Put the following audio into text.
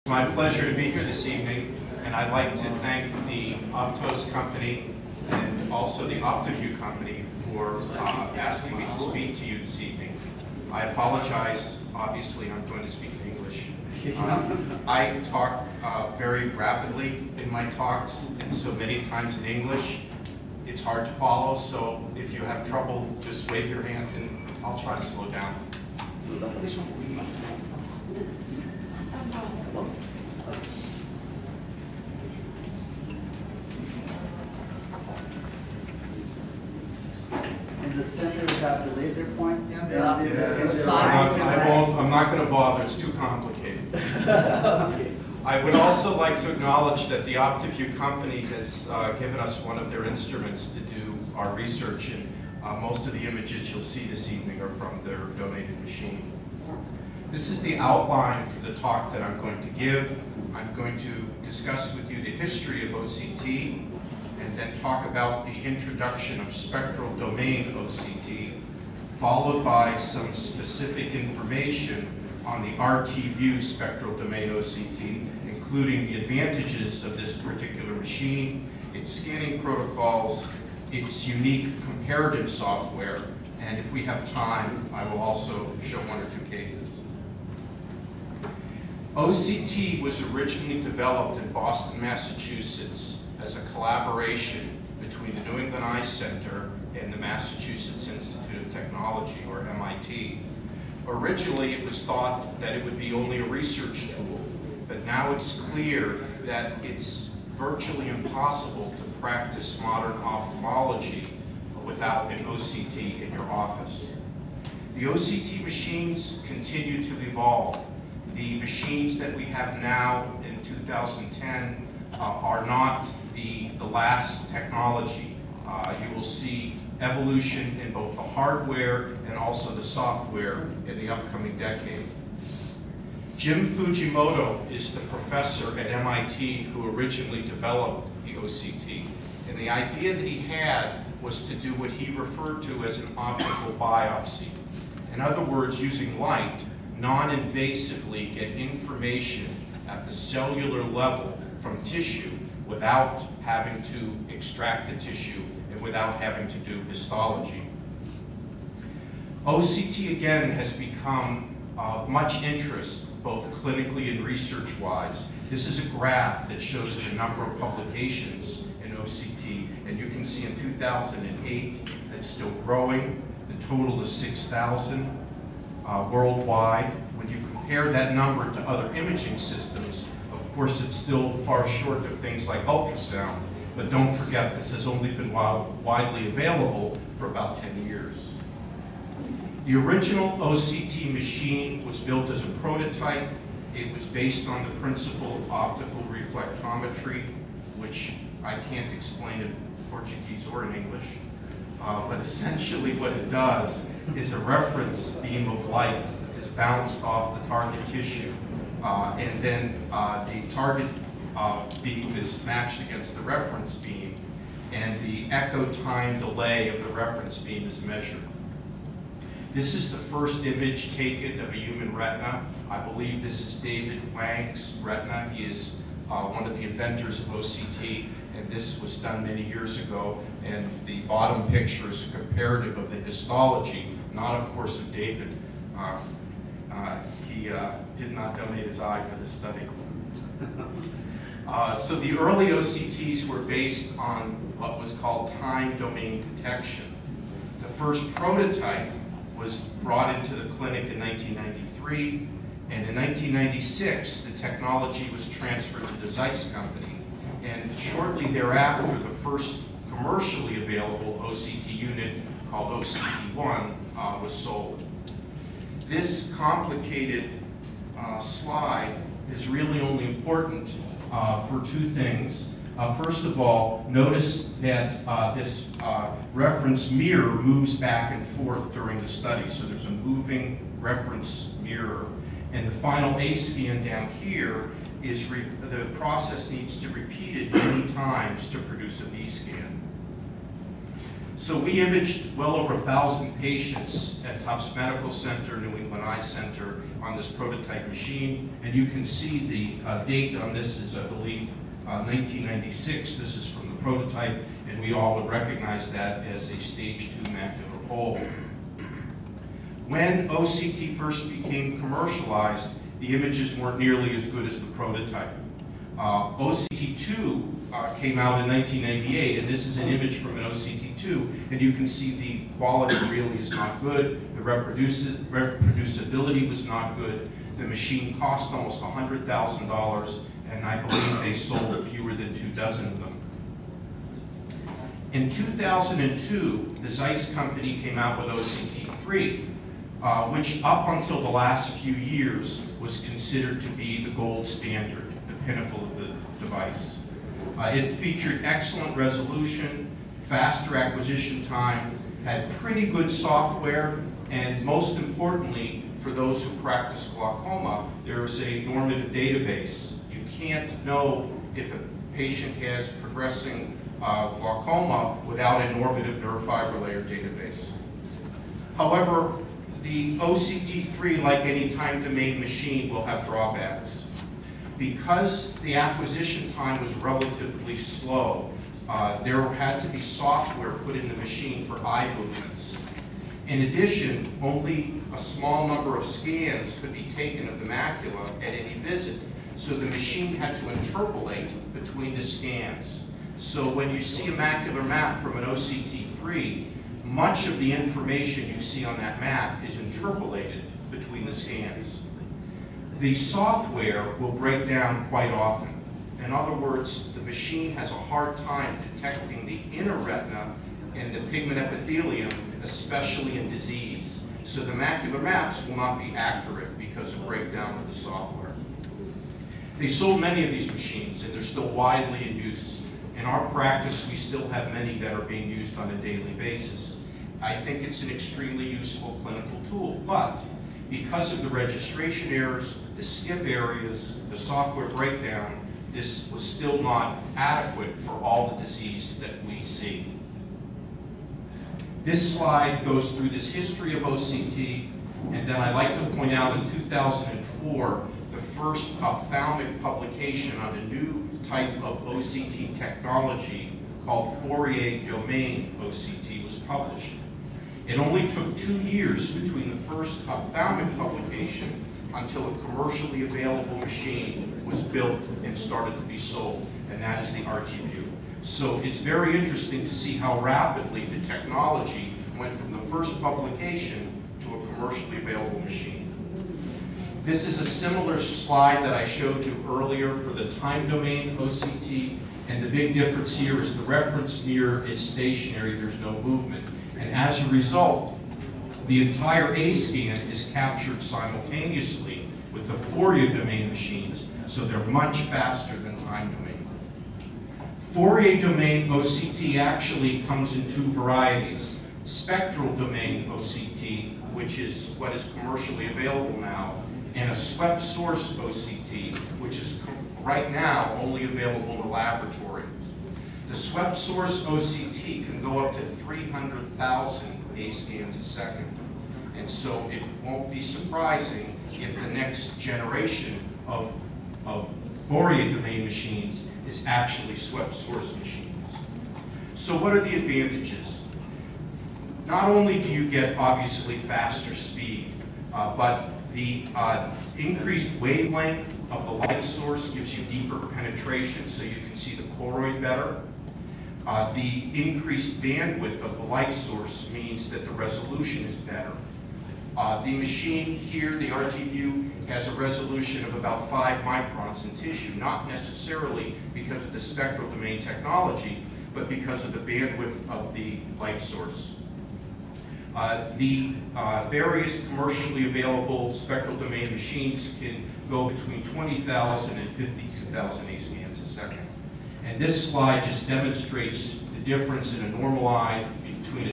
My pleasure to be here this evening, and I'd like to thank the Optovue company and also the Optovue company for asking me to speak to you this evening. I apologize, obviously I'm going to speak in English. I talk very rapidly in my talks, and so many times in English it's hard to follow, so if you have trouble, just wave your hand and I'll try to slow down. In the center, we have the laser points. I'm not going to bother, it's too complicated. Okay. I would also like to acknowledge that the Optovue company has given us one of their instruments to do our research, and most of the images you'll see this evening are from their donated machine. This is the outline for the talk that I'm going to give. I'm going to discuss with you the history of OCT, and then talk about the introduction of spectral domain OCT, followed by some specific information on the RT-View spectral domain OCT, including the advantages of this particular machine, its scanning protocols, its unique comparative software, and if we have time, I will also show one or two cases. OCT was originally developed in Boston, Massachusetts as a collaboration between the New England Eye Center and the Massachusetts Institute of Technology, or MIT. Originally, it was thought that it would be only a research tool, but now it's clear that it's virtually impossible to practice modern ophthalmology without an OCT in your office. The OCT machines continue to evolve. The machines that we have now in 2010 are not the last technology. You will see evolution in both the hardware and also the software in the upcoming decade. Jim Fujimoto is the professor at MIT who originally developed the OCT. And the idea that he had was to do what he referred to as an optical biopsy. In other words, using light, non-invasively get information at the cellular level from tissue without having to extract the tissue and without having to do histology. OCT again has become much interest both clinically and research-wise. This is a graph that shows the number of publications in OCT, and you can see in 2008 it's still growing. The total is 6,000 worldwide. When you compare that number to other imaging systems, of course it's still far short of things like ultrasound, but don't forget this has only been widely available for about 10 years. The original OCT machine was built as a prototype. It was based on the principle of optical reflectometry, which I can't explain in Portuguese or in English. But essentially what it does is a reference beam of light is bounced off the target tissue, and then the target beam is matched against the reference beam, and the echo time delay of the reference beam is measured. This is the first image taken of a human retina. I believe this is David Wang's retina. He is one of the inventors of OCT, and this was done many years ago. And the bottom picture is a comparative of the histology, not of course of David. He did not donate his eye for this study. So the early OCTs were based on what was called time domain detection. The first prototype was brought into the clinic in 1993, and in 1996 the technology was transferred to the Zeiss company, and shortly thereafter the first commercially available OCT unit called OCT1 was sold. This complicated slide is really only important for two things. First of all, notice that this reference mirror moves back and forth during the study. So there's a moving reference mirror. And the final A scan down here is the process needs to repeat it many times to produce a B scan. So we imaged well over 1,000 patients at Tufts Medical Center, New England Eye Center on this prototype machine. And you can see the date on this is, I believe, 1996. This is from the prototype, and we all would recognize that as a stage 2 macular hole. When OCT first became commercialized, the images weren't nearly as good as the prototype. OCT2 came out in 1998, and this is an image from an OCT2, and you can see the quality really is not good, the reproducibility was not good, the machine cost almost $100,000, and I believe they sold fewer than 2 dozen of them. In 2002, the Zeiss company came out with OCT3, which up until the last few years was considered to be the gold standard, the pinnacle of the device. It featured excellent resolution, faster acquisition time, had pretty good software, and most importantly, for those who practice glaucoma, there is a normative database. You can't know if a patient has progressing glaucoma without a normative nerve fiber layer database. However, the OCT3, like any time domain machine, will have drawbacks. Because the acquisition time was relatively slow, there had to be software put in the machine for eye movements. In addition, only a small number of scans could be taken of the macula at any visit, so the machine had to interpolate between the scans. So when you see a macular map from an OCT3, much of the information you see on that map is interpolated between the scans. The software will break down quite often. In other words, the machine has a hard time detecting the inner retina and the pigment epithelium, especially in disease. So the macular maps will not be accurate because of breakdown of the software. They sold many of these machines, and they're still widely in use. In our practice, we still have many that are being used on a daily basis. I think it's an extremely useful clinical tool, but because of the registration errors, the skip areas, the software breakdown, this was still not adequate for all the disease that we see. This slide goes through this history of OCT, and then I'd like to point out in 2004, the first ophthalmic publication on a new type of OCT technology called Fourier domain OCT was published. It only took 2 years between the first ophthalmic publication until a commercially available machine was built and started to be sold, and that is the Optovue. So it's very interesting to see how rapidly the technology went from the first publication to a commercially available machine. This is a similar slide that I showed you earlier for the time domain OCT, and the big difference here is the reference mirror is stationary, there's no movement. And as a result, the entire A scan is captured simultaneously with the Fourier domain machines, so they're much faster than time domain. Fourier domain OCT actually comes in 2 varieties. Spectral domain OCT, which is what is commercially available now, and a swept source OCT, which is right now only available in the laboratory. The swept source OCT can go up to 300,000 A scans a second. And so it won't be surprising if the next generation of Fourier domain machines is actually swept source machines. So what are the advantages? Not only do you get obviously faster speed, but the increased wavelength of the light source gives you deeper penetration so you can see the choroid better. The increased bandwidth of the light source means that the resolution is better. The machine here, the Optovue, has a resolution of about 5 microns in tissue, not necessarily because of the spectral domain technology, but because of the bandwidth of the light source. The various commercially available spectral domain machines can go between 20,000 and 52,000 A scans a second. And this slide just demonstrates the difference in a normal eye between